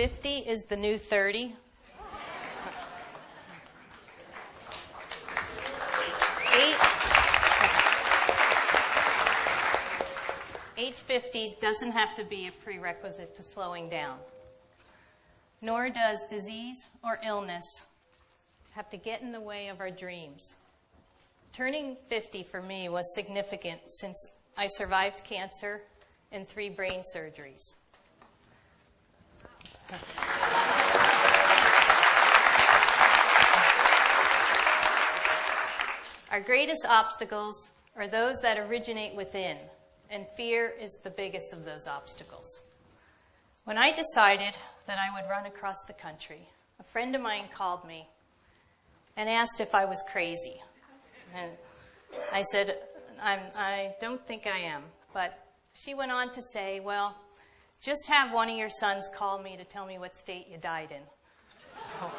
50 is the new 30. Age 50 doesn't have to be a prerequisite to slowing down, nor does disease or illness have to get in the way of our dreams. Turning 50 for me was significant since I survived cancer and 3 brain surgeries. Our greatest obstacles are those that originate within, and fear is the biggest of those obstacles. When I decided that I would run across the country, a friend of mine called me and asked if I was crazy. And I said, I don't think I am. But she went on to say, well, just have one of your sons call me to tell me what state you died in. So,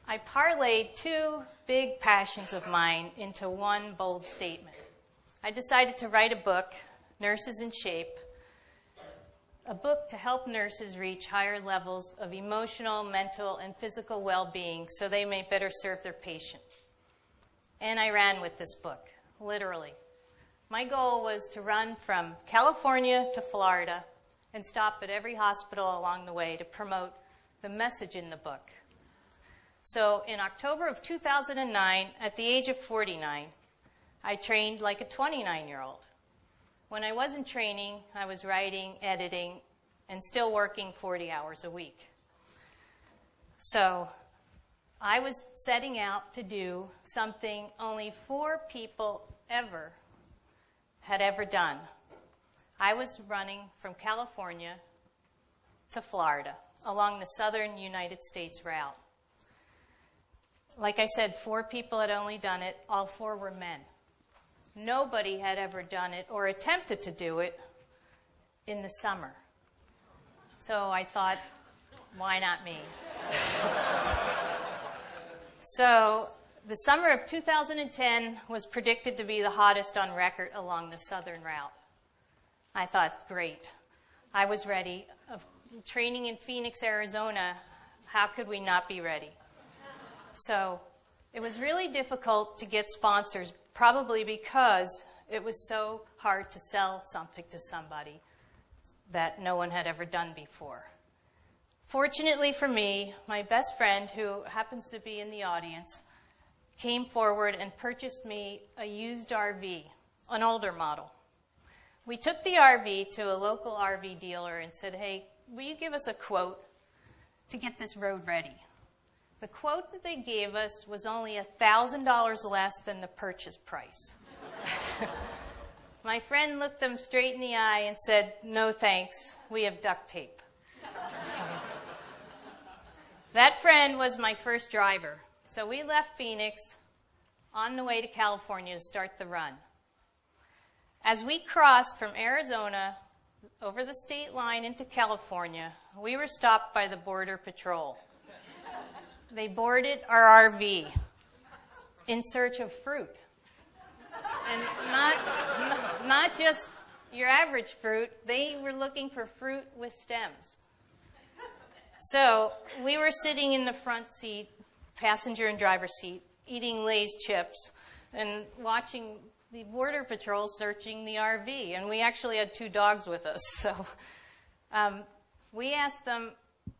I parlayed 2 big passions of mine into one bold statement. I decided to write a book, Nurses in Shape, a book to help nurses reach higher levels of emotional, mental, and physical well-being so they may better serve their patient. And I ran with this book, literally. My goal was to run from California to Florida and stop at every hospital along the way to promote the message in the book. So in October of 2009, at the age of 49, I trained like a 29-year-old. When I wasn't training, I was writing, editing, and still working 40 hours a week. So I was setting out to do something only 4 people had ever done. I was running from California to Florida along the southern United States route. Like I said, 4 people had only done it. All 4 were men. Nobody had ever done it or attempted to do it in the summer. So I thought, why not me? So the summer of 2010 was predicted to be the hottest on record along the southern route. I thought, great. I was ready. Training in Phoenix, Arizona, how could we not be ready? So it was really difficult to get sponsors, probably because it was so hard to sell something to somebody that no one had ever done before. Fortunately for me, my best friend, who happens to be in the audience, came forward and purchased me a used RV, an older model. We took the RV to a local RV dealer and said, hey, will you give us a quote to get this road ready? The quote that they gave us was only $1,000 less than the purchase price. My friend looked them straight in the eye and said, no thanks, we have duct tape. So, that friend was my first driver. So we left Phoenix on the way to California to start the run. As we crossed from Arizona over the state line into California, we were stopped by the Border Patrol. They boarded our RV in search of fruit. And not just your average fruit. They were looking for fruit with stems. So we were sitting in the front seat, passenger and driver seat, eating Lay's chips and watching the Border Patrol searching the RV. And we actually had 2 dogs with us. So we asked them,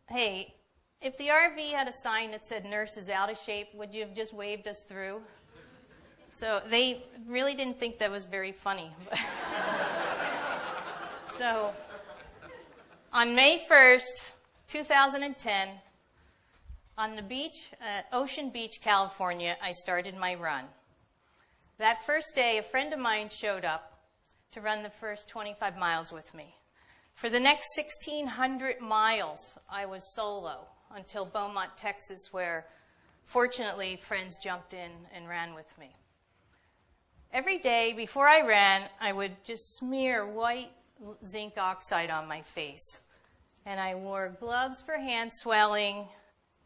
hey, if the RV had a sign that said nurse is out of shape, would you have just waved us through? So they really didn't think that was very funny. So on May 1st, 2010, on the beach at Ocean Beach, California, I started my run. That first day, a friend of mine showed up to run the first 25 miles with me. For the next 1,600 miles, I was solo until Beaumont, Texas, where fortunately friends jumped in and ran with me. Every day before I ran, I would just smear white zinc oxide on my face. And I wore gloves for hand swelling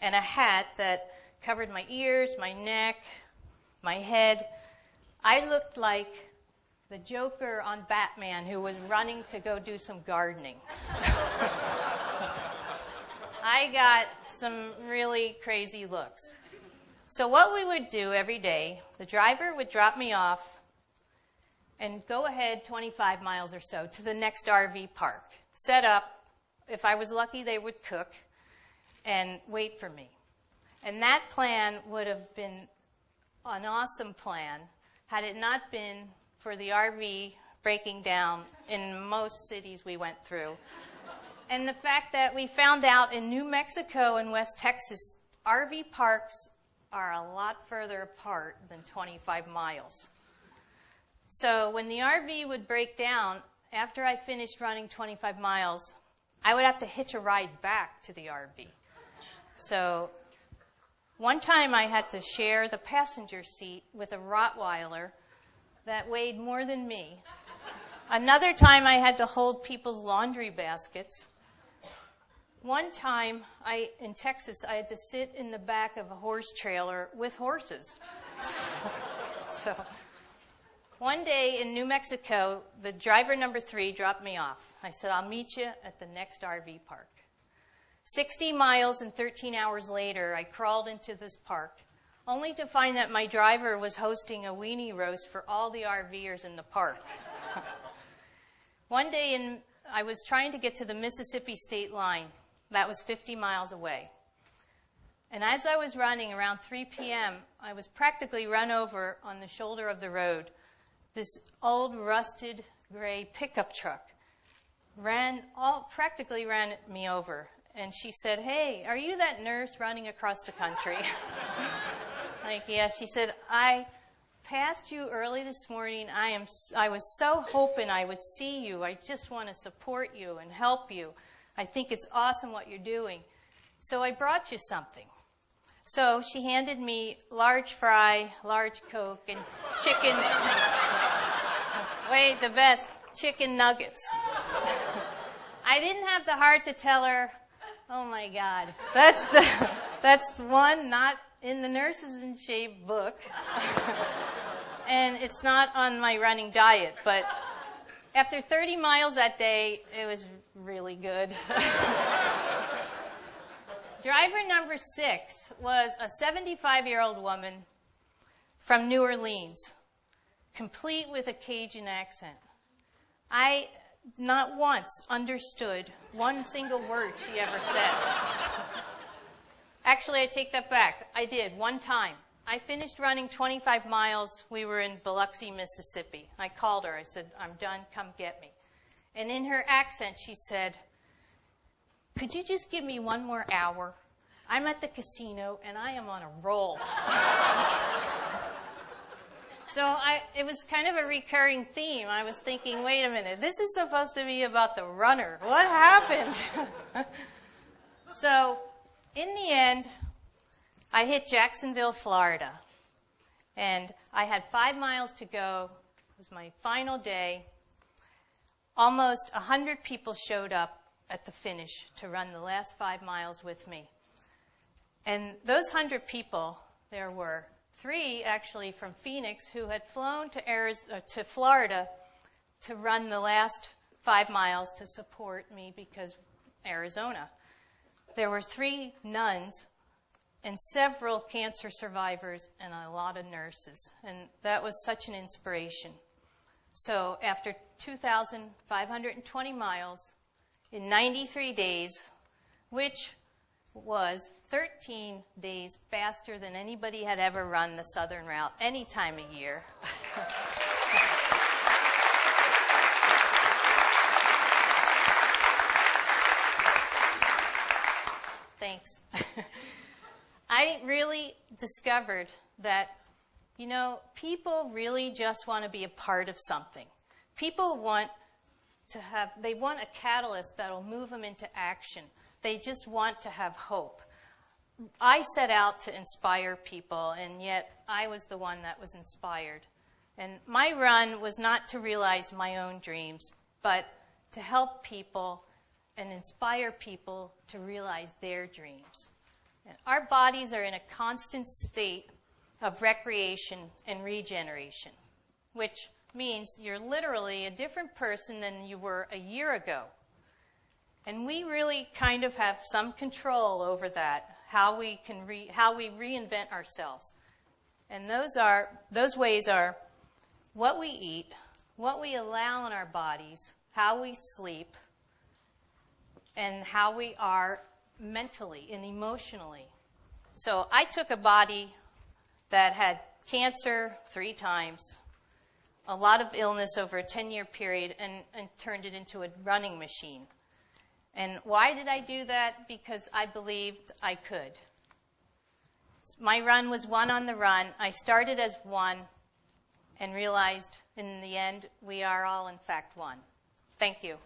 and a hat that covered my ears, my neck, my head. I looked like the Joker on Batman who was running to go do some gardening. I got some really crazy looks. So what we would do every day, the driver would drop me off and go ahead 25 miles or so to the next RV park. Set up. If I was lucky, they would cook and wait for me. And that plan would have been an awesome plan had it not been for the RV breaking down in most cities we went through. And the fact that we found out in New Mexico and West Texas, RV parks are a lot further apart than 25 miles. So when the RV would break down, after I finished running 25 miles, I would have to hitch a ride back to the RV. So one time I had to share the passenger seat with a Rottweiler that weighed more than me. Another time I had to hold people's laundry baskets. One time in Texas, I had to sit in the back of a horse trailer with horses. So one day in New Mexico, the driver number 3 dropped me off. I said, I'll meet you at the next RV park. 60 miles and 13 hours later, I crawled into this park, only to find that my driver was hosting a weenie roast for all the RVers in the park. One day, I was trying to get to the Mississippi state line. That was 50 miles away. And as I was running around 3 p.m., I was practically run over on the shoulder of the road. This old, rusted, gray pickup truck practically ran me over. And she said, hey, are you that nurse running across the country? Like, yeah. She said, I passed you early this morning. I was so hoping I would see you. I just want to support you and help you. I think it's awesome what you're doing. So I brought you something. So she handed me large fry, large Coke, and chicken. Wait, the best, chicken nuggets. I didn't have the heart to tell her, oh my God, that's one not in the Nurses in Shape book. And it's not on my running diet, but after 30 miles that day, it was really good. Driver number 6 was a 75-year-old woman from New Orleans, complete with a Cajun accent. I not once understood one single word she ever said. Actually, I take that back. I did, one time. I finished running 25 miles. We were in Biloxi, Mississippi. I called her. I said, I'm done. Come get me. And in her accent, she said, could you just give me one more hour? I'm at the casino, and I am on a roll. So it was kind of a recurring theme. I was thinking, wait a minute, this is supposed to be about the runner. What happened? So in the end, I hit Jacksonville, Florida. And I had 5 miles to go. It was my final day. Almost 100 people showed up at the finish to run the last 5 miles with me. And those 100 people, there were 3 actually from Phoenix who had flown to Florida to run the last 5 miles to support me because Arizona. There were 3 nuns and several cancer survivors and a lot of nurses. And that was such an inspiration. So after 2,520 miles in 93 days, which was 13 days faster than anybody had ever run the Southern Route any time of year. Thanks. I really discovered that, people really just want to be a part of something. People want a catalyst that will move them into action. They just want to have hope. I set out to inspire people, and yet I was the one that was inspired. And my run was not to realize my own dreams, but to help people and inspire people to realize their dreams. And our bodies are in a constant state of recreation and regeneration, which means you're literally a different person than you were a year ago. And we really kind of have some control over that, how we reinvent ourselves. And those ways are what we eat, what we allow in our bodies, how we sleep, and how we are mentally and emotionally. So I took a body that had cancer 3 times, a lot of illness over a 10-year period, and turned it into a running machine. And why did I do that? Because I believed I could. My run was 1 on the run. I started as 1 and realized in the end we are all in fact 1. Thank you.